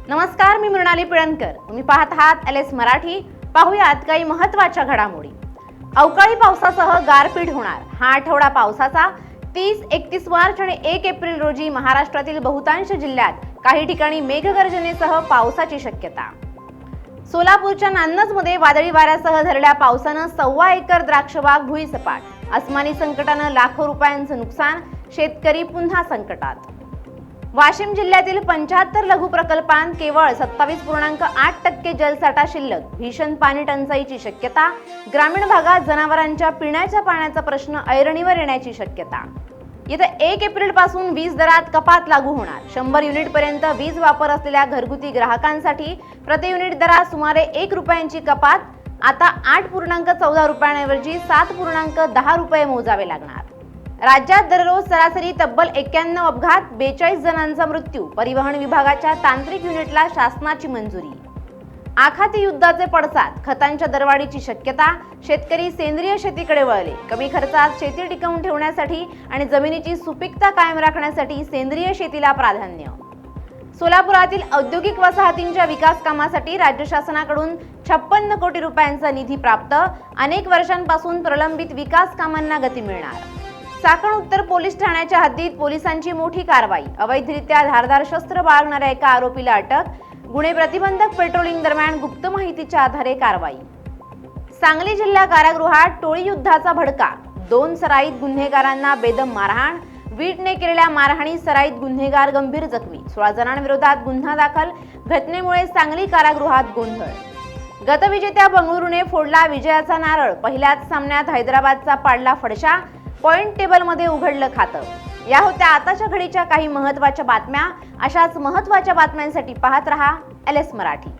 नमस्कार, मी मृणाली पिळणकर. तुम्ही पाहत आहात LS मराठी. पाहुयात काही महत्त्वाच्या घडामोडी. अवकाळी पावसासह गारपीट होणार. हा आठवडा पावसाचा. 30, 31 मार्च आणि 1 एप्रिल रोजी महाराष्ट्रातील बहुतांश जिल्ह्यात काही ठिकाणी मेघगर्जनेसह पावसाची शक्यता. सोलापूरच्या नान्नजमध्ये वादळी वाऱ्यासह झालेल्या पावसानं 1.25 एकर द्राक्षबाग भुईसपाट. अस्मानी संकटानं लाखो रुपयांचं नुकसान. शेतकरी पुन्हा संकटात. वाशिम जिल्ह्यातील 75 लघु प्रकल्पांत केवळ 27.8% जलसाठा शिल्लक. भीषण पाणी टंचाईची शक्यता. ग्रामीण भागात जनावरांच्या पिण्याच्या पाण्याचा प्रश्न ऐरणीवर येण्याची शक्यता. येत्या 1 एप्रिल पासून वीज दरात कपात लागू होणार. 100 युनिट पर्यंत वीज वापर असलेल्या घरगुती ग्राहकांसाठी प्रति युनिट दरात सुमारे 1 रुपयांची कपात. आता 8.14 रुपयांऐवजी 7.10 रुपये मोजावे लागणार. राज्यात दररोज सरासरी तब्बल 91 अपघात. 42 जणांचा मृत्यू. परिवहन विभागाच्या तांत्रिक युनिटला शासनाची मंजुरी. आखाती युद्धाचे पडसाद. खतांच्या दरवाढीची शक्यता. शेतकरी सेंद्रिय शेतीकडे वळले. कमी खर्चात शेती टिकवून ठेवण्यासाठी आणि जमिनीची सुपीकता कायम राखण्यासाठी सेंद्रिय शेतीला प्राधान्य. सोलापुरातील औद्योगिक वसाहतींच्या विकास कामासाठी राज्य शासनाकडून 56 कोटी रुपयांचा निधी प्राप्त. अनेक वर्षांपासून प्रलंबित विकास कामांना गती मिळणार. चाकण उत्तर पोलीस ठाण्याच्या हद्दीत पोलिसांची मोठी कारवाई. अवैधरित्या धारदार शस्त्र बाळगणाऱ्या एका आरोपीला अटक. गुन्हे प्रतिबंधक पेट्रोलिंग दरम्यान गुप्त माहितीच्या आधारे कारवाई. सांगली जिल्हा कारागृहात टोळी युद्धाचा भडका. 2 सराईत गुन्हेगारांना बेदम मारहाण. वीटने केलेल्या मारहाणीत सराईत गुन्हेगार गंभीर जखमी. 16 जणांविरोधात गुन्हा दाखल. घटनेमुळे सांगली कारागृहात गोंधळ. गतविजेत्या बंगळुरूने फोडला विजयाचा नारळ. पहिल्याच सामन्यात हैदराबादचा पाडला फडशा. पॉइंट टेबलमध्ये उघडलं खातं. या होत्या आताच्या घडीच्या काही महत्त्वाच्या बातम्या. अशाच महत्त्वाच्या बातम्यांसाठी पाहत रहा LS मराठी.